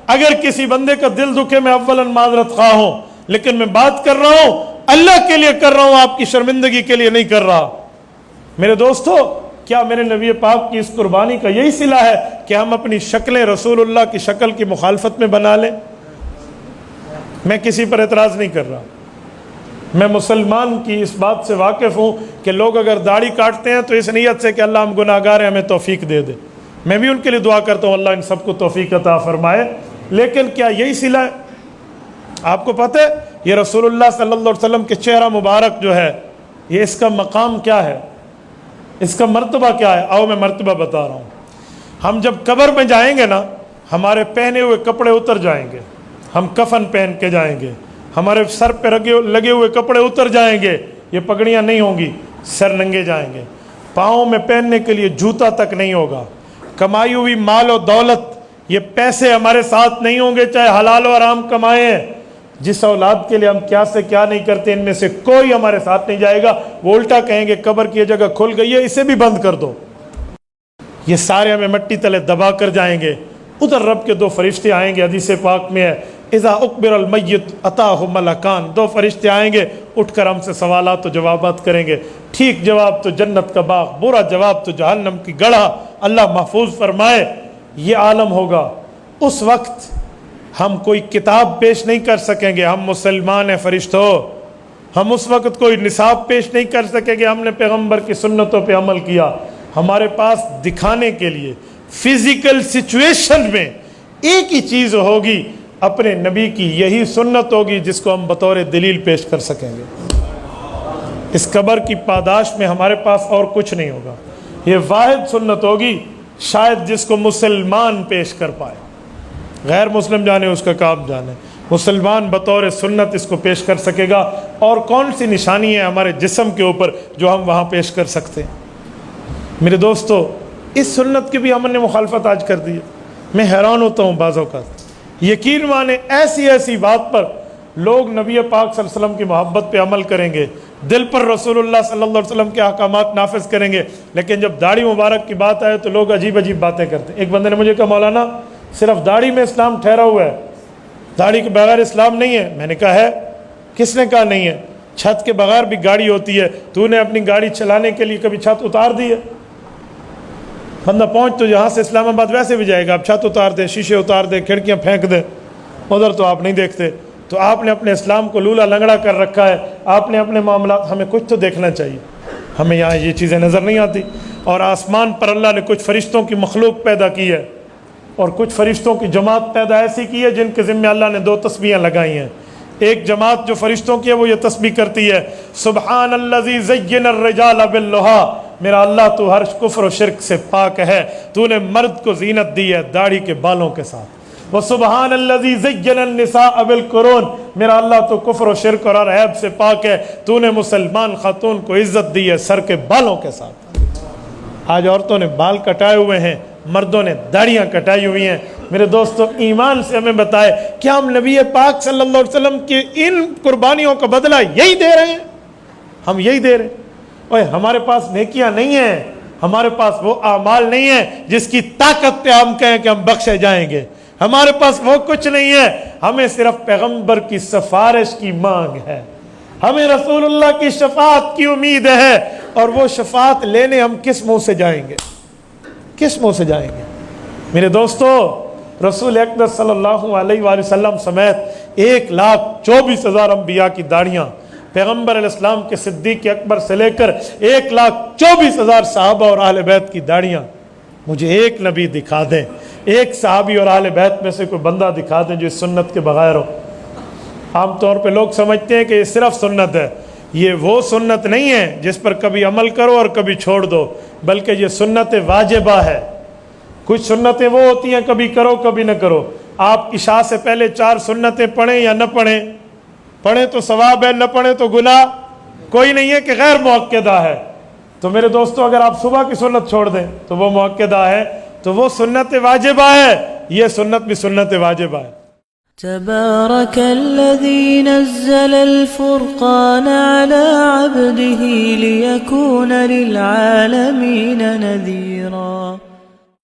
اگر کسی بندے کا دل دکھے میں اولاً معذرت خواہ ہوں، لیکن میں بات کر رہا ہوں اللہ کے لیے کر رہا ہوں، آپ کی شرمندگی کے لیے نہیں کر رہا۔ میرے دوستو، کیا میرے نبی پاک کی اس قربانی کا یہی صلہ ہے کہ ہم اپنی شکلیں رسول اللہ کی شکل کی مخالفت میں بنا لیں؟ میں کسی پر اعتراض نہیں کر رہا، میں مسلمان کی اس بات سے واقف ہوں کہ لوگ اگر داڑھی کاٹتے ہیں تو اس نیت سے کہ اللہ ہم گناہ گار ہیں، ہمیں توفیق دے دے۔ میں بھی ان کے لیے دعا کرتا ہوں اللہ ان سب کو توفیق عطا فرمائے، لیکن کیا یہی صلہ ہے؟ آپ کو پتہ ہے یہ رسول اللہ صلی اللہ علیہ وسلم کے چہرہ مبارک جو ہے، یہ اس کا مقام کیا ہے، اس کا مرتبہ کیا ہے؟ آؤ میں مرتبہ بتا رہا ہوں۔ ہم جب قبر میں جائیں گے نا، ہمارے پہنے ہوئے کپڑے اتر جائیں گے، ہم کفن پہن کے جائیں گے، ہمارے سر پہ لگے ہوئے کپڑے اتر جائیں گے، یہ پگڑیاں نہیں ہوں گی، سر ننگے جائیں گے، پاؤں میں پہننے کے لیے جوتا تک نہیں ہوگا، کمائی ہوئی مال و دولت، یہ پیسے ہمارے ساتھ نہیں ہوں گے، چاہے حلال و حرام کمائے ہیں۔ جس اولاد کے لیے ہم کیا سے کیا نہیں کرتے، ان میں سے کوئی ہمارے ساتھ نہیں جائے گا۔ وہ الٹا کہیں گے قبر کی یہ جگہ کھل گئی ہے، اسے بھی بند کر دو۔ یہ سارے ہمیں مٹی تلے دبا کر جائیں گے۔ ادھر رب کے دو فرشتے آئیں گے، حدیث پاک میں ہے اذا اقبر المیت اتاہ ملکان، دو فرشتے آئیں گے، اٹھ کر ہم سے سوالات و جوابات کریں گے۔ ٹھیک جواب تو جنت کا باغ، برا جواب تو جہنم کی گڑھا، اللہ محفوظ فرمائے۔ یہ عالم ہوگا، اس وقت ہم کوئی کتاب پیش نہیں کر سکیں گے، ہم مسلمان ہیں فرشتوں۔ ہم اس وقت کوئی نصاب پیش نہیں کر سکیں گے ہم نے پیغمبر کی سنتوں پہ عمل کیا۔ ہمارے پاس دکھانے کے لیے فزیکل سچویشن میں ایک ہی چیز ہوگی، اپنے نبی کی یہی سنت ہوگی جس کو ہم بطور دلیل پیش کر سکیں گے۔ اس قبر کی پاداش میں ہمارے پاس اور کچھ نہیں ہوگا، یہ واحد سنت ہوگی شاید جس کو مسلمان پیش کر پائے، غیر مسلم جانے اس کا کام جانے، مسلمان بطور سنت اس کو پیش کر سکے گا۔ اور کون سی نشانی ہے ہمارے جسم کے اوپر جو ہم وہاں پیش کر سکتے ہیں؟ میرے دوستو، اس سنت کی بھی ہم نے مخالفت آج کر دی ہے۔ میں حیران ہوتا ہوں بعض اوقات، یقین مانے ایسی بات پر لوگ نبی پاک صلی اللہ علیہ وسلم کی محبت پہ عمل کریں گے، دل پر رسول اللہ صلی اللہ علیہ وسلم کے احکامات نافذ کریں گے، لیکن جب داڑھی مبارک کی بات آئے تو لوگ عجیب باتیں کرتے ہیں۔ ایک بندے نے مجھے کہا مولانا صرف داڑھی میں اسلام ٹھہرا ہوا ہے، داڑھی کے بغیر اسلام نہیں ہے۔ میں نے کہا ہے، کس نے کہا نہیں ہے؟ چھت کے بغیر بھی گاڑی ہوتی ہے، تو نے اپنی گاڑی چلانے کے لیے کبھی چھت اتار دی ہے؟ بندہ پہنچ تو یہاں سے اسلام آباد ویسے بھی جائے گا، اب چھت اتار دے، شیشے اتار دے، کھڑکیاں پھینک دے، ادھر تو آپ نہیں دیکھتے۔ تو آپ نے اپنے اسلام کو لولا لنگڑا کر رکھا ہے، آپ نے اپنے معاملات، ہمیں کچھ تو دیکھنا چاہیے۔ ہمیں یہاں یہ چیزیں نظر نہیں آتی۔ اور آسمان پر اللہ نے کچھ فرشتوں کی مخلوق پیدا کی ہے، اور کچھ فرشتوں کی جماعت پیدا ایسی کی ہے جن کے ذمہ اللہ نے 2 تسبیحیں لگائی ہیں۔ ایک جماعت جو فرشتوں کی ہے وہ یہ تسبیح کرتی ہے سبحان الذی زین الرجال باللہا، میرا اللہ تو ہر کفر و شرک سے پاک ہے، تو نے مرد کو زینت دی ہے داڑھی کے بالوں کے ساتھ۔ وہ سبحان الذی زین النساء بالقرون، میرا اللہ تو کفر و شرک اور ہر عیب سے پاک ہے، تو نے مسلمان خاتون کو عزت دی ہے سر کے بالوں کے ساتھ۔ آج عورتوں نے بال کٹائے ہوئے ہیں، مردوں نے داڑیاں کٹائی ہوئی ہیں۔ میرے دوستو، ایمان سے ہمیں بتائے کیا ہم نبی پاک صلی اللہ علیہ وسلم کی ان قربانیوں کا بدلہ یہی دے رہے ہیں؟ ہم یہی دے رہے ہیں؟ اوے ہمارے پاس نیکیاں نہیں ہیں، ہمارے پاس وہ اعمال نہیں ہیں جس کی طاقت پہ ہم کہیں کہ ہم بخشے جائیں گے، ہمارے پاس وہ کچھ نہیں ہے۔ ہمیں صرف پیغمبر کی سفارش کی مانگ ہے، ہمیں رسول اللہ کی شفاعت کی امید ہے، اور وہ شفاعت لینے ہم کس منہ سے جائیں گے؟ کس منہ سے جائیں گے؟ میرے دوستو، رسول اکرم صلی اللہ علیہ وآلہ وسلم سمیت 1,24,000 انبیاء کی داڑیاں، پیغمبر علیہ السلام کے صدیق اکبر سے لے کر 1,24,000 صحابہ اور اہل بیت کی داڑیاں، مجھے ایک نبی دکھا دیں، ایک صحابی اور اہل بیت میں سے کوئی بندہ دکھا دیں جو اس سنت کے بغیر ہو۔ عام طور پہ لوگ سمجھتے ہیں کہ یہ صرف سنت ہے، یہ وہ سنت نہیں ہے جس پر کبھی عمل کرو اور کبھی چھوڑ دو، بلکہ یہ سنت واجبہ ہے۔ کچھ سنتیں وہ ہوتی ہیں کبھی کرو کبھی نہ کرو۔ آپ عشاء سے پہلے 4 سنتیں پڑھیں یا نہ پڑھیں، پڑھیں تو ثواب ہے، نہ پڑھیں تو گناہ کوئی نہیں ہے کہ غیر مؤکدہ ہے۔ تو میرے دوستو، اگر آپ صبح کی سنت چھوڑ دیں تو وہ مؤکدہ ہے، تو وہ سنت واجبہ ہے، یہ سنت بھی سنت واجبہ ہے۔ تبارك الذي نزل الفرقان على عبده ليكون للعالمين نذيرا